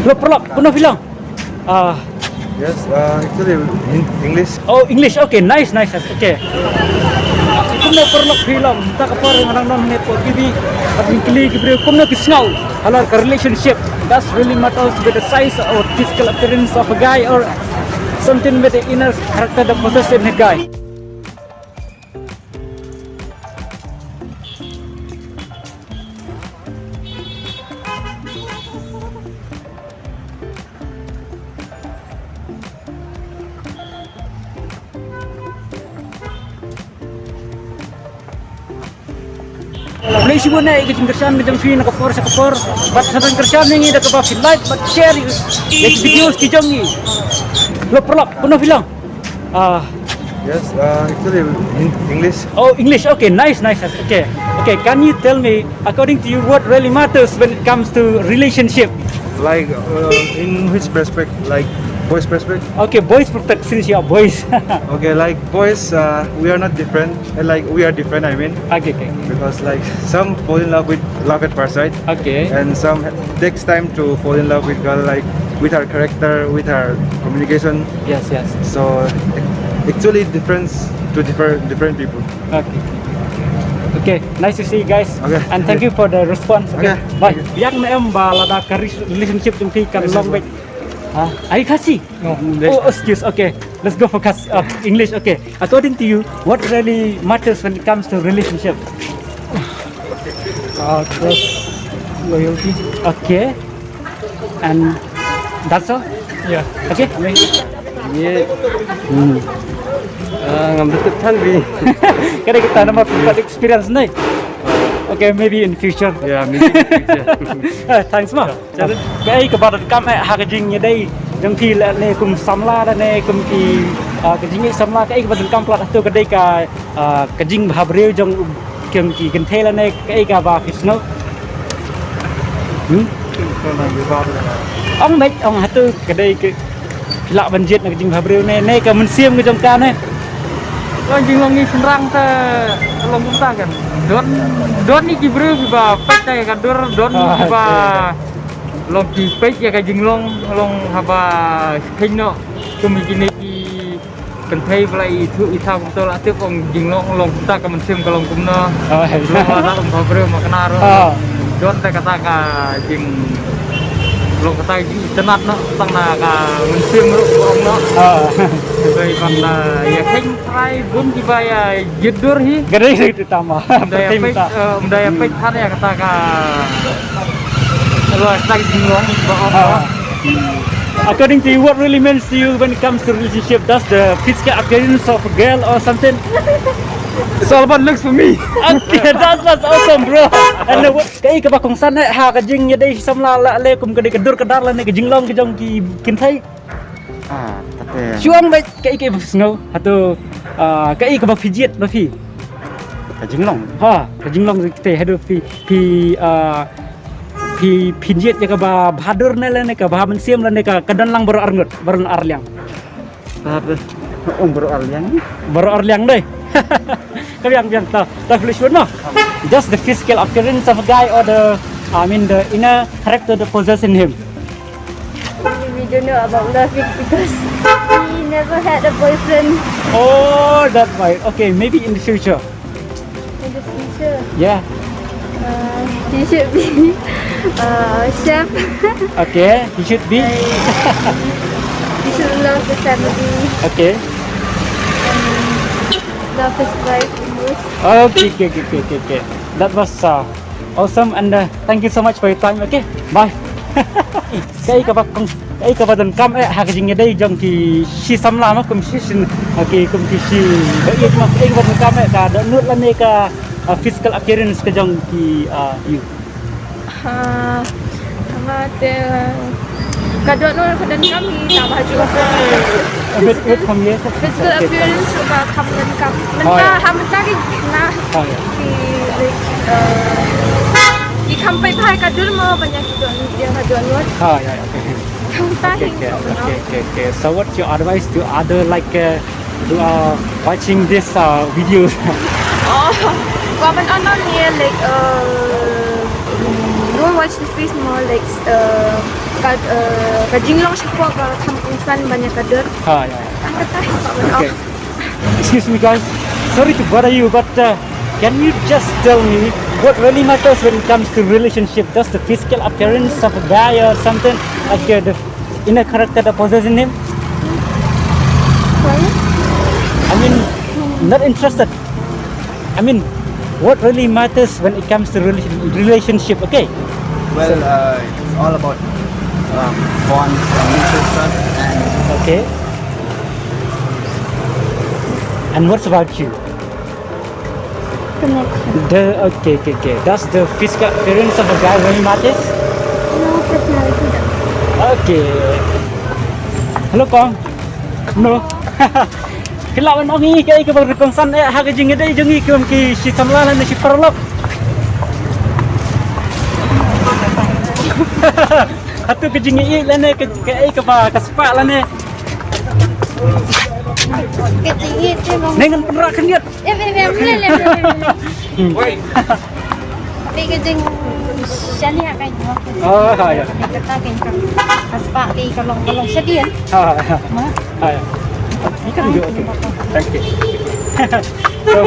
Lo perlok, kuno bilang. Yes, actually in English. Oh, English. Okay, nice. Okay. Kuno perlok bilang. Tak apa orang non nepo bibi. Tapi kali kibri kuno kisngau. Halar ka relationship. That's really matters with the size or physical appearance of a guy or something with the inner character that possesses in a guy. Play si Bune, ikut kerjaan macam ni nak kapor, but sampai kerjaan ni dah kapor like, but share, like videos kijang ni. Lo perlok, kuno bilang. Yes, actually in English. Oh, English. Okay, nice. Okay. Can you tell me, according to you, what really matters when it comes to relationship? Like in which perspective? Like boys' perspective? Okay, boys protect since you are boys. Okay, like boys, we are not different. Like we are different. I mean, Okay. because like some fall in love with love at first sight, Okay. and some takes time to fall in love with girl, like with her character, with her communication. Yes. So actually difference to different people. Okay, nice to see you guys. Okay. And thank you for the response. Okay. Okay. Bye. Yang em ba la da relationship jong kan long way. Are you Kasi? No. Oh, excuse. Okay, let's go for English. Okay, according to you, what really matters when it comes to relationship? Trust, loyalty. Okay, and that's all. Yeah. Okay. Yeah. Ngambil ketan bi. Kada kita nama private experience nih. Okay, maybe in future. Yeah, maybe in future. Thanks ma. Cái badan kam hakajing nya đây. Jong thi la ne kum samla da ne kum ki kajing samla cái badan kam plat tu kadai ka kajing bhabreu jong kem ki kan the la ne cái ka ba kisno. Ông mấy ông hatu kadai ke lạ banjit na kajing bhabreu ne ka mun siam ke jong kan ne. Long jing long ni senrang ta long kumta kan. Don ni kibru ba pek ta kan don ni ba long ki pek ya ka jing long haba khinno kumi kini ki kan thai blai thu i tham to la te ong jing long kumta ka man sim ka long kumno. Long la long bhabru ma kana ro. Don ta kata ka jing long kata tenat no tang na ka man sim ro ong no. Rồi còn là khinh hai bốn cái vai jedur hi cái đấy thì tama daya pek than ya kata ka rồi tay ngong bo. According to you, what really means to you when it comes to relationship? Does the physical appearance of a girl or something? It's all about looks for me. Okay, that's awesome, bro. And cái ba kong san ha ka jing ya dai samla la le kum ka dai ka dur ka dar la ne ka jing long ka jong ki kin thai. Tapi Chuang ba cái snow atau cái ba pijit ba phi. kajing long. Ka jing long te hadu phi pijit ya ka ba bhadur ne la ne ka ba man siam la ne ka kadan lang baru arngut baru arliang. Tapi Baru arliang deh. Kabiang ta flash no. Just the physical appearance of a guy or the the inner character that possesses in him. We don't know about love because he never had a boyfriend Oh, that's right. Okay, maybe in the future. in the future. Yeah. He should be chef. Okay, he should be. He should love the family, Okay. love his wife most. Okay. That was awesome and thank you so much for your time. Okay, bye. Cái ka ba dan kam ha ka jing dai jong ki si samla ma kum si sin okay kum ki si ba ye ma cái ba dan kam ka da nut la ne ka physical appearance ka jong ki you. Kadang kadang kami nak baju Wait from here. physical appearance sebab kami lengkap. Mentah mentah nah Oh yeah. di kampai pai kadul mau banyak dia kadul nuat. Yeah. Okay. Kampai Okay. So what's your advice to other like who are watching this videos? Woman on like don't watch the face more like ka jinglong siya po ka tampunsan banyak ka dot. Ha, ya. Ang tayo pa Okay. Excuse me, guys. Sorry to bother you, but can you just tell me what really matters when it comes to relationship? Does the physical appearance of a guy or something like the inner character that possesses him? I mean, not interested. I mean, what really matters when it comes to relationship? Okay. Well, it's all about bonds and mutual trust and Okay. And what's about you? Connection. Okay. Does the physical appearance of a guy really matters? No personality. Okay. Hello, Kong. No. Kailangan mo ngi kay ka kung san ha ka jing day jing ki ki si samla na si parlok. Atu ka jing i la ne ka ka ba ka spa la ne. Kecingit bang. Nengan penra keniat. Woi, Tapi kecing sani akan yo. Oh, ya. Kita kan kaspa di kalong sedian. Ha. Ha. Ini kan juga okay. Thank you. So